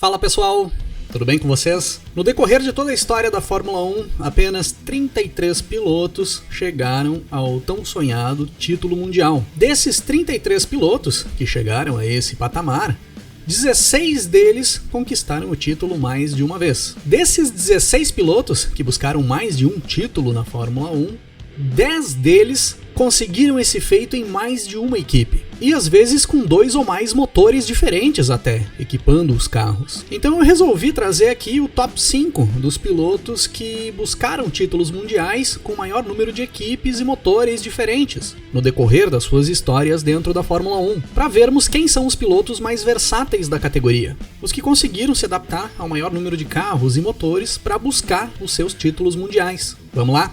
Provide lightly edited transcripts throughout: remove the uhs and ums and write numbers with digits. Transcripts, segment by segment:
Fala pessoal, tudo bem com vocês? No decorrer de toda a história da Fórmula 1, apenas 33 pilotos chegaram ao tão sonhado título mundial. Desses 33 pilotos que chegaram a esse patamar, 16 deles conquistaram o título mais de uma vez. Desses 16 pilotos que buscaram mais de um título na Fórmula 1, 10 deles conseguiram esse feito em mais de uma equipe. E às vezes com 2 ou mais motores diferentes até, equipando os carros. Então eu resolvi trazer aqui o top 5 dos pilotos que buscaram títulos mundiais com maior número de equipes e motores diferentes no decorrer das suas histórias dentro da Fórmula 1, para vermos quem são os pilotos mais versáteis da categoria, os que conseguiram se adaptar ao maior número de carros e motores para buscar os seus títulos mundiais. Vamos lá?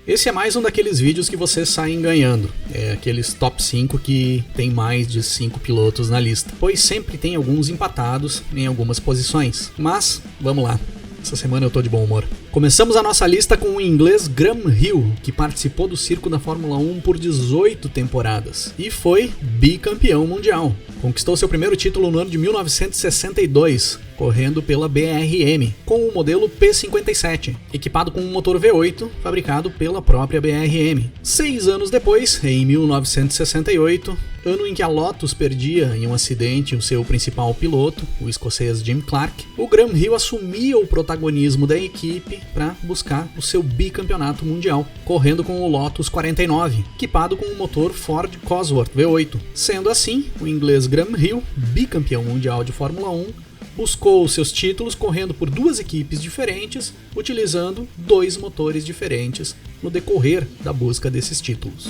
Esse é mais um daqueles vídeos que vocês saem ganhando, aqueles top 5 que tem mais de 5 pilotos na lista, pois sempre tem alguns empatados em algumas posições. Mas, vamos lá, essa semana eu tô de bom humor. Começamos a nossa lista com o inglês Graham Hill, que participou do circo da Fórmula 1 por 18 temporadas e foi bicampeão mundial. Conquistou seu primeiro título no ano de 1962, correndo pela BRM, com o modelo P57, equipado com um motor V8 fabricado pela própria BRM. 6 anos depois, em 1968, ano em que a Lotus perdia em um acidente o seu principal piloto, o escocês Jim Clark, o Graham Hill assumia o protagonismo da equipe para buscar o seu bicampeonato mundial, correndo com o Lotus 49, equipado com um motor Ford Cosworth V8. Sendo assim, o inglês Graham Hill, bicampeão mundial de Fórmula 1, buscou seus títulos correndo por 2 equipes diferentes, utilizando 2 motores diferentes no decorrer da busca desses títulos.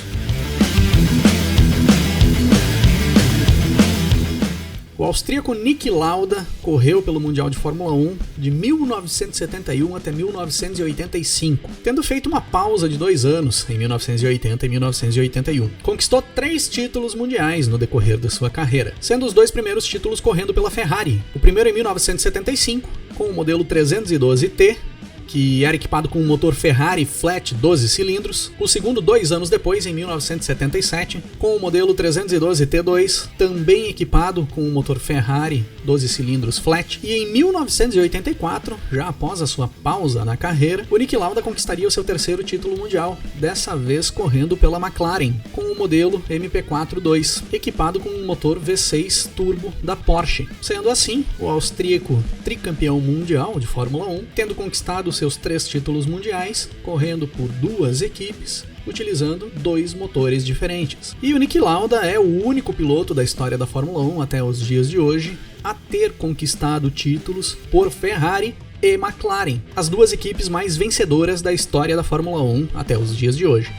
O austríaco Niki Lauda correu pelo Mundial de Fórmula 1 de 1971 até 1985, tendo feito uma pausa de 2 anos em 1980 e 1981. Conquistou 3 títulos mundiais no decorrer da sua carreira, sendo os 2 primeiros títulos correndo pela Ferrari. O primeiro em 1975, com o modelo 312T, que era equipado com um motor Ferrari flat 12 cilindros. O segundo 2 anos depois, em 1977, com o modelo 312 T2, também equipado com um motor Ferrari 12 cilindros flat. E em 1984, já após a sua pausa na carreira, o Niki Lauda conquistaria o seu terceiro título mundial, dessa vez correndo pela McLaren, com o modelo MP4-2, equipado com um motor V6 turbo da Porsche. Sendo assim, o austríaco tricampeão mundial de Fórmula 1, tendo conquistado seus 3 títulos mundiais, correndo por 2 equipes, utilizando 2 motores diferentes. E o Niki Lauda é o único piloto da história da Fórmula 1 até os dias de hoje a ter conquistado títulos por Ferrari e McLaren, as 2 equipes mais vencedoras da história da Fórmula 1 até os dias de hoje.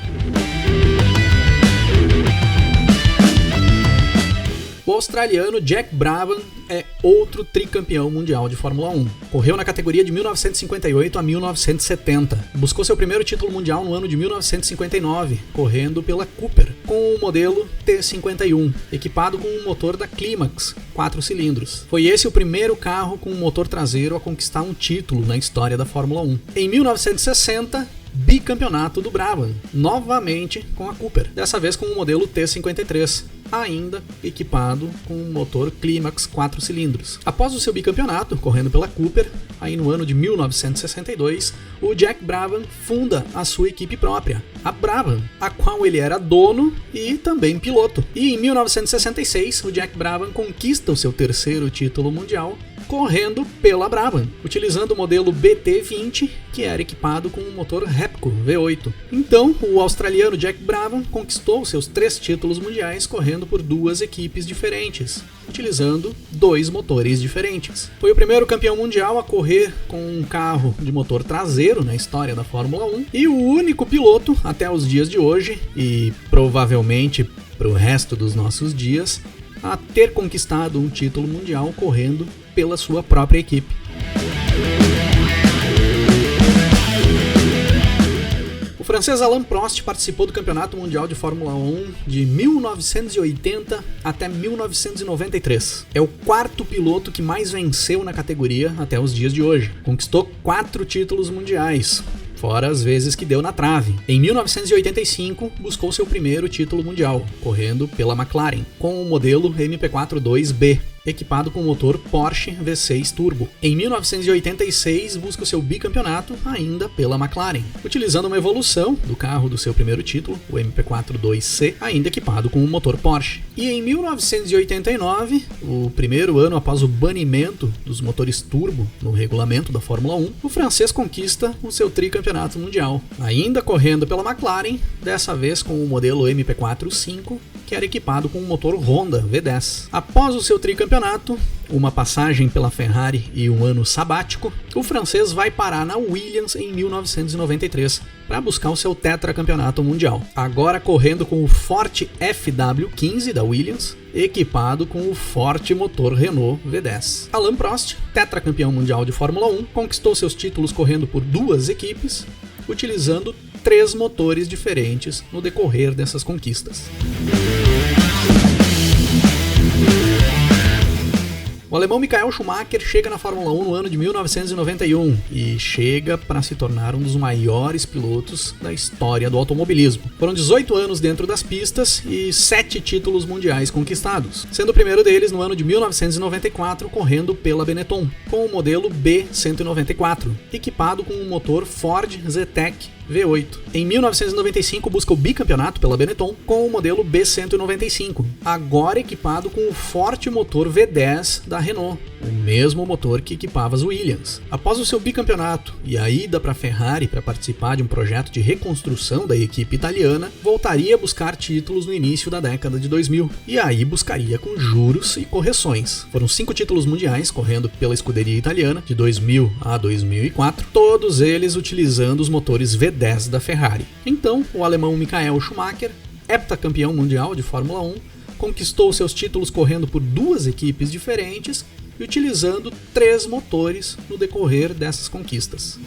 O australiano Jack Brabham é outro tricampeão mundial de Fórmula 1. Correu na categoria de 1958 a 1970. Buscou seu primeiro título mundial no ano de 1959, correndo pela Cooper, com o modelo T51, equipado com um motor da Climax, 4 cilindros. Foi esse o primeiro carro com um motor traseiro a conquistar um título na história da Fórmula 1. Em 1960, bicampeonato do Brabham, novamente com a Cooper, dessa vez com o modelo T53, ainda equipado com um motor Climax 4 cilindros. Após o seu bicampeonato, correndo pela Cooper, aí no ano de 1962, o Jack Brabham funda a sua equipe própria, a Brabham, a qual ele era dono e também piloto. E em 1966, o Jack Brabham conquista o seu terceiro título mundial, correndo pela Brabham, utilizando o modelo BT20, que era equipado com um motor Repco V8. Então, o australiano Jack Brabham conquistou seus 3 títulos mundiais correndo por 2 equipes diferentes, utilizando 2 motores diferentes. Foi o primeiro campeão mundial a correr com um carro de motor traseiro na história da Fórmula 1 e o único piloto até os dias de hoje, e provavelmente para o resto dos nossos dias, a ter conquistado um título mundial correndo pela sua própria equipe. O francês Alain Prost participou do Campeonato Mundial de Fórmula 1 de 1980 até 1993. É o quarto piloto que mais venceu na categoria até os dias de hoje. Conquistou 4 títulos mundiais, fora as vezes que deu na trave. Em 1985, buscou seu primeiro título mundial, correndo pela McLaren, com o modelo MP42B, equipado com o motor Porsche V6 Turbo. Em 1986, busca o seu bicampeonato, ainda pela McLaren, utilizando uma evolução do carro do seu primeiro título, o MP42C, ainda equipado com o motor Porsche. E em 1989, o primeiro ano após o banimento dos motores turbo no regulamento da Fórmula 1, o francês conquista o seu tricampeonato mundial, ainda correndo pela McLaren, dessa vez com o modelo MP45, que era equipado com o motor Honda V10. Após o seu tricampeonato, uma passagem pela Ferrari e um ano sabático, o francês vai parar na Williams em 1993 para buscar o seu tetracampeonato mundial. Agora correndo com o forte FW15 da Williams, equipado com o forte motor Renault V10. Alain Prost, tetracampeão mundial de Fórmula 1, conquistou seus títulos correndo por 2 equipes, utilizando 3 motores diferentes no decorrer dessas conquistas. O alemão Michael Schumacher chega na Fórmula 1 no ano de 1991 e chega para se tornar um dos maiores pilotos da história do automobilismo. Foram 18 anos dentro das pistas e 7 títulos mundiais conquistados, sendo o primeiro deles no ano de 1994 correndo pela Benetton, com o modelo B194, equipado com um motor Ford Zetec V8. Em 1995 busca o bicampeonato pela Benetton com o modelo B195, agora equipado com o forte motor V10 da Renault, o mesmo motor que equipava as Williams. Após o seu bicampeonato e a ida para a Ferrari para participar de um projeto de reconstrução da equipe italiana, voltaria a buscar títulos no início da década de 2000, e aí buscaria com juros e correções. Foram 5 títulos mundiais correndo pela escuderia italiana, de 2000 a 2004, todos eles utilizando os motores V10 da Ferrari. Então, o alemão Michael Schumacher, heptacampeão mundial de Fórmula 1, conquistou seus títulos correndo por 2 equipes diferentes e utilizando 3 motores no decorrer dessas conquistas.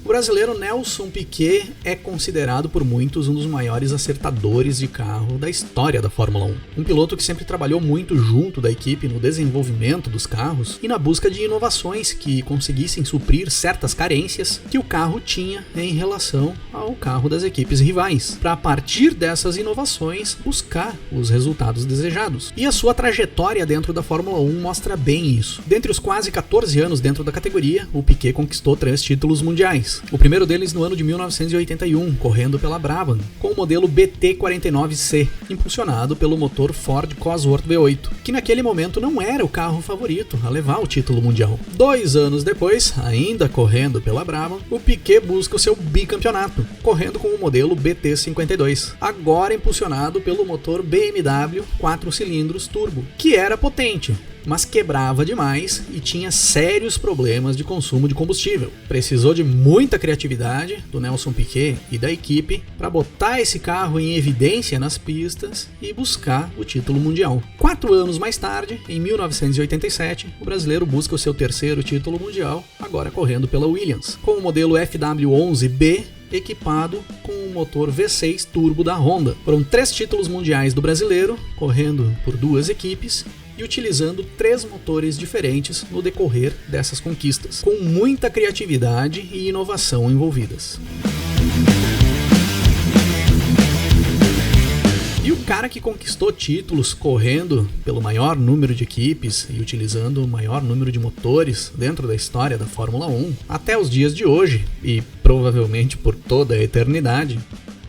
O brasileiro Nelson Piquet é considerado por muitos um dos maiores acertadores de carro da história da Fórmula 1. Um piloto que sempre trabalhou muito junto da equipe no desenvolvimento dos carros e na busca de inovações que conseguissem suprir certas carências que o carro tinha em relação ao carro das equipes rivais, para a partir dessas inovações buscar os resultados desejados. E a sua trajetória dentro da Fórmula 1 mostra bem isso. Dentre os quase 14 anos dentro da categoria, o Piquet conquistou 3 títulos mundiais. O primeiro deles no ano de 1981, correndo pela Brabham, com o modelo BT49C, impulsionado pelo motor Ford Cosworth V8, que naquele momento não era o carro favorito a levar o título mundial. 2 anos depois, ainda correndo pela Brabham, o Piquet busca o seu bicampeonato, correndo com o modelo BT52, agora impulsionado pelo motor BMW 4 cilindros turbo, que era potente, mas quebrava demais e tinha sérios problemas de consumo de combustível. Precisou de muita criatividade do Nelson Piquet e da equipe para botar esse carro em evidência nas pistas e buscar o título mundial. 4 anos mais tarde, em 1987, o brasileiro busca o seu terceiro título mundial, agora correndo pela Williams, com o modelo FW11B, equipado com o motor V6 turbo da Honda. Foram 3 títulos mundiais do brasileiro, correndo por 2 equipes e utilizando 3 motores diferentes no decorrer dessas conquistas, com muita criatividade e inovação envolvidas. E o cara que conquistou títulos correndo pelo maior número de equipes e utilizando o maior número de motores dentro da história da Fórmula 1, até os dias de hoje, e provavelmente por toda a eternidade,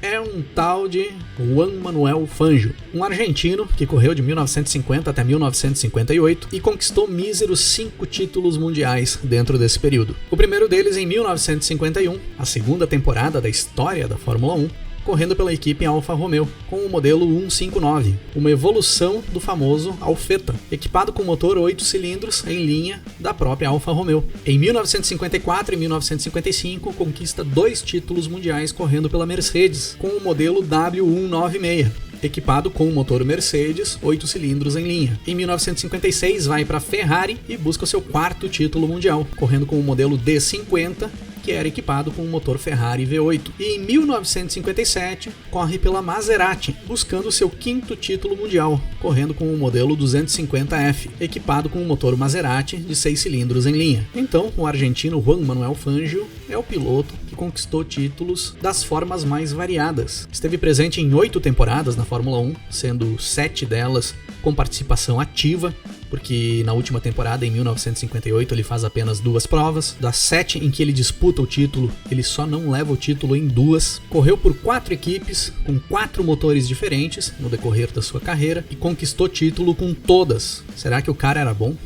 é um tal de Juan Manuel Fangio, um argentino que correu de 1950 até 1958 e conquistou míseros 5 títulos mundiais dentro desse período. O primeiro deles em 1951, a segunda temporada da história da Fórmula 1, correndo pela equipe Alfa Romeo, com o modelo 159, uma evolução do famoso Alfetta, equipado com motor 8 cilindros em linha da própria Alfa Romeo. Em 1954 e 1955, conquista 2 títulos mundiais correndo pela Mercedes, com o modelo W196, equipado com o motor Mercedes 8 cilindros em linha. Em 1956 vai para a Ferrari e busca o seu 4º título mundial, correndo com o modelo D50, que era equipado com o motor Ferrari V8. E em 1957 corre pela Maserati, buscando seu 5º título mundial, correndo com o modelo 250F, equipado com o motor Maserati de 6 cilindros em linha. Então, o argentino Juan Manuel Fangio é o piloto que conquistou títulos das formas mais variadas. Esteve presente em 8 temporadas na Fórmula 1, sendo 7 delas com participação ativa, porque na última temporada, em 1958, ele faz apenas 2 provas. Das 7 em que ele disputa o título, ele só não leva o título em 2. Correu por 4 equipes, com 4 motores diferentes no decorrer da sua carreira e conquistou título com todas. Será que o cara era bom?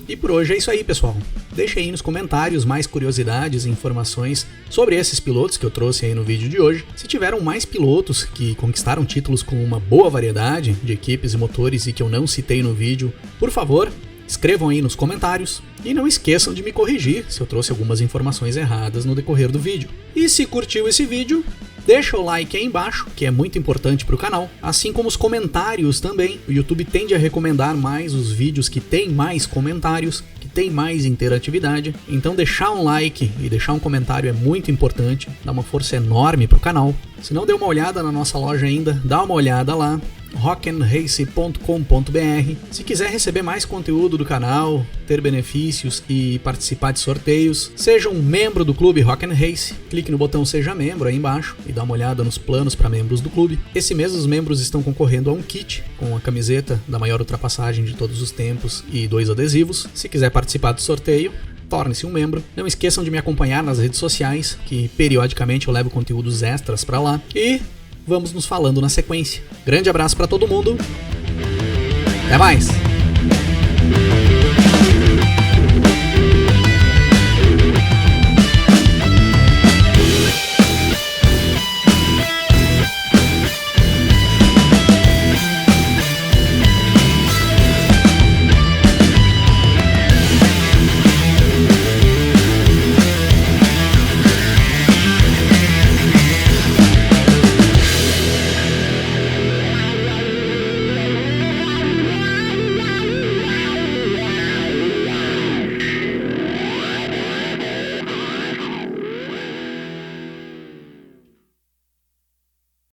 E por hoje é isso aí, pessoal. Deixe aí nos comentários mais curiosidades e informações sobre esses pilotos que eu trouxe aí no vídeo de hoje. Se tiveram mais pilotos que conquistaram títulos com uma boa variedade de equipes e motores e que eu não citei no vídeo, por favor, escrevam aí nos comentários e não esqueçam de me corrigir se eu trouxe algumas informações erradas no decorrer do vídeo. E se curtiu esse vídeo, deixa o like aí embaixo, que é muito importante para o canal, assim como os comentários também. O YouTube tende a recomendar mais os vídeos que tem mais comentários, que tem mais interatividade. Então deixar um like e deixar um comentário é muito importante, dá uma força enorme para o canal. Se não deu uma olhada na nossa loja ainda, dá uma olhada lá, rock'n'race.com.br. Se quiser receber mais conteúdo do canal, ter benefícios e participar de sorteios, seja um membro do clube Rock 'n' Race. Clique no botão Seja Membro aí embaixo e dá uma olhada nos planos para membros do clube. Esse mês os membros estão concorrendo a um kit com a camiseta da maior ultrapassagem de todos os tempos e 2 adesivos. Se quiser participar do sorteio, torne-se um membro. Não esqueçam de me acompanhar nas redes sociais, que periodicamente eu levo conteúdos extras para lá. E vamos nos falando na sequência. Grande abraço para todo mundo. Até mais!